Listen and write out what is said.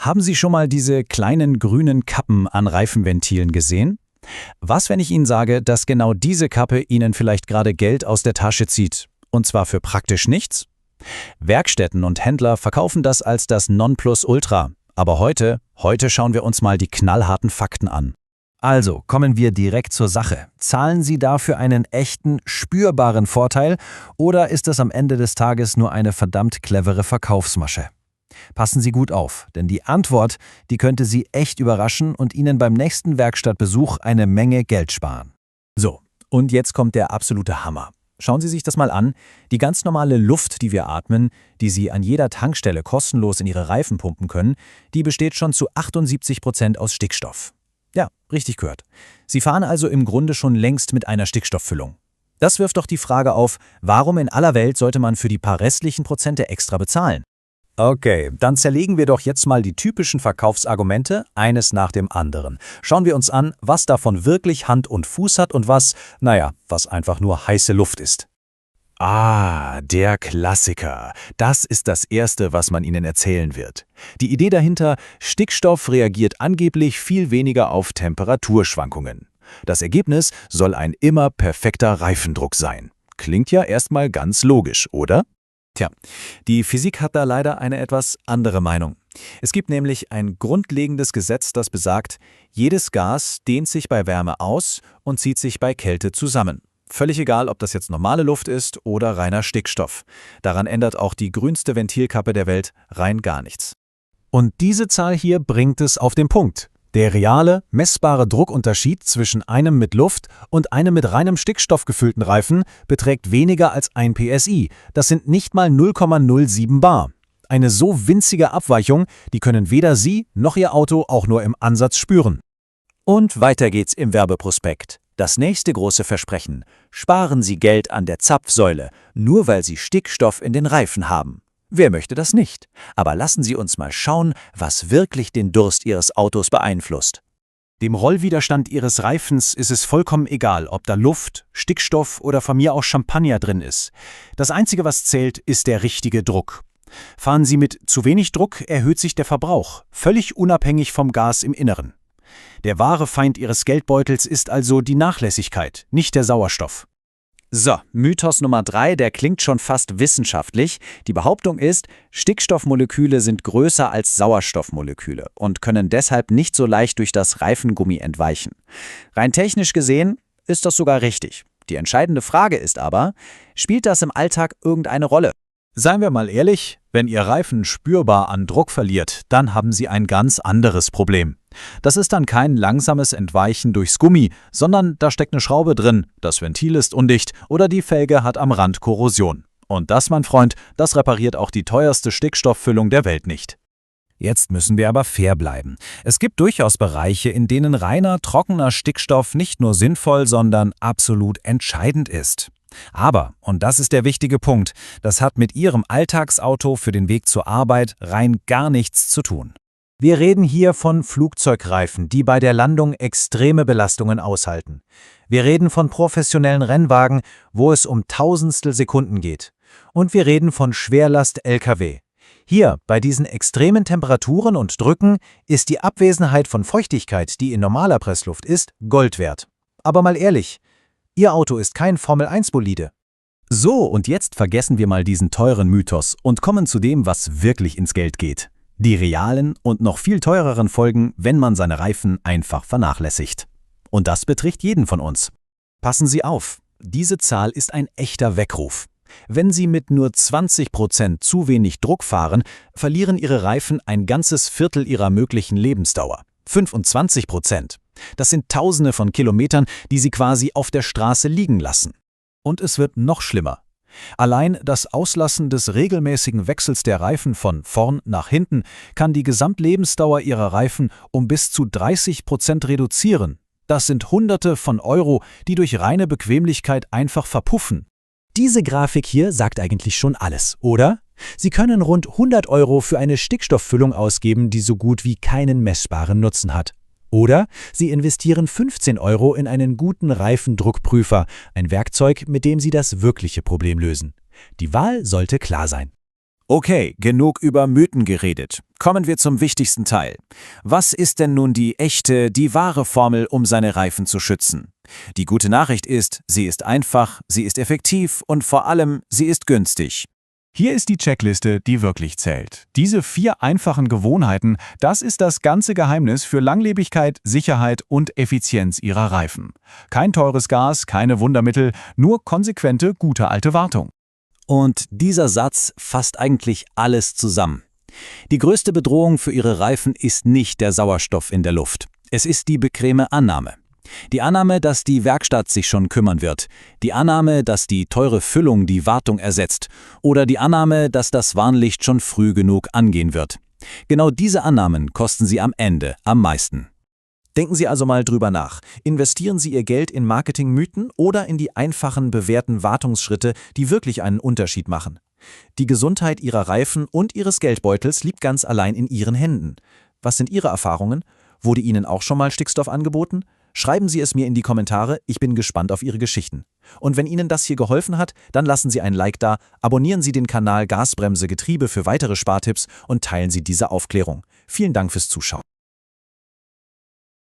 Haben Sie schon mal diese kleinen grünen Kappen an Reifenventilen gesehen? Was, wenn ich Ihnen sage, dass genau diese Kappe Ihnen vielleicht gerade Geld aus der Tasche zieht? Und zwar für praktisch nichts? Werkstätten und Händler verkaufen das als das Nonplusultra. Aber heute schauen wir uns mal die knallharten Fakten an. Also, kommen wir direkt zur Sache. Zahlen Sie dafür einen echten, spürbaren Vorteil oder ist es am Ende des Tages nur eine verdammt clevere Verkaufsmasche? Passen Sie gut auf, denn die Antwort, die könnte Sie echt überraschen und Ihnen beim nächsten Werkstattbesuch eine Menge Geld sparen. So, und jetzt kommt der absolute Hammer. Schauen Sie sich das mal an. Die ganz normale Luft, die wir atmen, die Sie an jeder Tankstelle kostenlos in Ihre Reifen pumpen können, die besteht schon zu 78% aus Stickstoff. Ja, richtig gehört. Sie fahren also im Grunde schon längst mit einer Stickstofffüllung. Das wirft doch die Frage auf, warum in aller Welt sollte man für die paar restlichen Prozente extra bezahlen? Okay, dann zerlegen wir doch jetzt mal die typischen Verkaufsargumente, eines nach dem anderen. Schauen wir uns an, was davon wirklich Hand und Fuß hat und was einfach nur heiße Luft ist. Der Klassiker. Das ist das Erste, was man Ihnen erzählen wird. Die Idee dahinter, Stickstoff reagiert angeblich viel weniger auf Temperaturschwankungen. Das Ergebnis soll ein immer perfekter Reifendruck sein. Klingt ja erstmal ganz logisch, oder? Tja, die Physik hat da leider eine etwas andere Meinung. Es gibt nämlich ein grundlegendes Gesetz, das besagt, jedes Gas dehnt sich bei Wärme aus und zieht sich bei Kälte zusammen. Völlig egal, ob das jetzt normale Luft ist oder reiner Stickstoff. Daran ändert auch die grünste Ventilkappe der Welt rein gar nichts. Und diese Zahl hier bringt es auf den Punkt. Der reale, messbare Druckunterschied zwischen einem mit Luft und einem mit reinem Stickstoff gefüllten Reifen beträgt weniger als 1 PSI. Das sind nicht mal 0,07 bar. Eine so winzige Abweichung, die können weder Sie noch Ihr Auto auch nur im Ansatz spüren. Und weiter geht's im Werbeprospekt. Das nächste große Versprechen: Sparen Sie Geld an der Zapfsäule, nur weil Sie Stickstoff in den Reifen haben. Wer möchte das nicht? Aber lassen Sie uns mal schauen, was wirklich den Durst Ihres Autos beeinflusst. Dem Rollwiderstand Ihres Reifens ist es vollkommen egal, ob da Luft, Stickstoff oder von mir auch Champagner drin ist. Das Einzige, was zählt, ist der richtige Druck. Fahren Sie mit zu wenig Druck, erhöht sich der Verbrauch, völlig unabhängig vom Gas im Inneren. Der wahre Feind Ihres Geldbeutels ist also die Nachlässigkeit, nicht der Sauerstoff. So, Mythos Nummer 3, der klingt schon fast wissenschaftlich. Die Behauptung ist, Stickstoffmoleküle sind größer als Sauerstoffmoleküle und können deshalb nicht so leicht durch das Reifengummi entweichen. Rein technisch gesehen ist das sogar richtig. Die entscheidende Frage ist aber, spielt das im Alltag irgendeine Rolle? Seien wir mal ehrlich, wenn Ihr Reifen spürbar an Druck verliert, dann haben Sie ein ganz anderes Problem. Das ist dann kein langsames Entweichen durchs Gummi, sondern da steckt eine Schraube drin, das Ventil ist undicht oder die Felge hat am Rand Korrosion. Und das, mein Freund, das repariert auch die teuerste Stickstofffüllung der Welt nicht. Jetzt müssen wir aber fair bleiben. Es gibt durchaus Bereiche, in denen reiner, trockener Stickstoff nicht nur sinnvoll, sondern absolut entscheidend ist. Aber, und das ist der wichtige Punkt, das hat mit Ihrem Alltagsauto für den Weg zur Arbeit rein gar nichts zu tun. Wir reden hier von Flugzeugreifen, die bei der Landung extreme Belastungen aushalten. Wir reden von professionellen Rennwagen, wo es um Tausendstel Sekunden geht. Und wir reden von Schwerlast-Lkw. Hier, bei diesen extremen Temperaturen und Drücken, ist die Abwesenheit von Feuchtigkeit, die in normaler Pressluft ist, Gold wert. Aber mal ehrlich, Ihr Auto ist kein Formel-1-Bolide. So, und jetzt vergessen wir mal diesen teuren Mythos und kommen zu dem, was wirklich ins Geld geht. Die realen und noch viel teureren Folgen, wenn man seine Reifen einfach vernachlässigt. Und das betrifft jeden von uns. Passen Sie auf, diese Zahl ist ein echter Weckruf. Wenn Sie mit nur 20% zu wenig Druck fahren, verlieren Ihre Reifen ein ganzes Viertel ihrer möglichen Lebensdauer. 25%. Das sind Tausende von Kilometern, die Sie quasi auf der Straße liegen lassen. Und es wird noch schlimmer. Allein das Auslassen des regelmäßigen Wechsels der Reifen von vorn nach hinten kann die Gesamtlebensdauer Ihrer Reifen um bis zu 30% reduzieren. Das sind Hunderte von Euro, die durch reine Bequemlichkeit einfach verpuffen. Diese Grafik hier sagt eigentlich schon alles, oder? Sie können rund 100 Euro für eine Stickstofffüllung ausgeben, die so gut wie keinen messbaren Nutzen hat. Oder Sie investieren 15 Euro in einen guten Reifendruckprüfer, ein Werkzeug, mit dem Sie das wirkliche Problem lösen. Die Wahl sollte klar sein. Okay, genug über Mythen geredet. Kommen wir zum wichtigsten Teil. Was ist denn nun die echte, die wahre Formel, um seine Reifen zu schützen? Die gute Nachricht ist, sie ist einfach, sie ist effektiv und vor allem, sie ist günstig. Hier ist die Checkliste, die wirklich zählt. Diese 4 einfachen Gewohnheiten, das ist das ganze Geheimnis für Langlebigkeit, Sicherheit und Effizienz Ihrer Reifen. Kein teures Gas, keine Wundermittel, nur konsequente, gute alte Wartung. Und dieser Satz fasst eigentlich alles zusammen. Die größte Bedrohung für Ihre Reifen ist nicht der Sauerstoff in der Luft. Es ist die bequeme Annahme. Die Annahme, dass die Werkstatt sich schon kümmern wird. Die Annahme, dass die teure Füllung die Wartung ersetzt. Oder die Annahme, dass das Warnlicht schon früh genug angehen wird. Genau diese Annahmen kosten Sie am Ende am meisten. Denken Sie also mal drüber nach. Investieren Sie Ihr Geld in Marketingmythen oder in die einfachen, bewährten Wartungsschritte, die wirklich einen Unterschied machen? Die Gesundheit Ihrer Reifen und Ihres Geldbeutels liegt ganz allein in Ihren Händen. Was sind Ihre Erfahrungen? Wurde Ihnen auch schon mal Stickstoff angeboten? Schreiben Sie es mir in die Kommentare, ich bin gespannt auf Ihre Geschichten. Und wenn Ihnen das hier geholfen hat, dann lassen Sie ein Like da, abonnieren Sie den Kanal Gasbremse Getriebe für weitere Spartipps und teilen Sie diese Aufklärung. Vielen Dank fürs Zuschauen.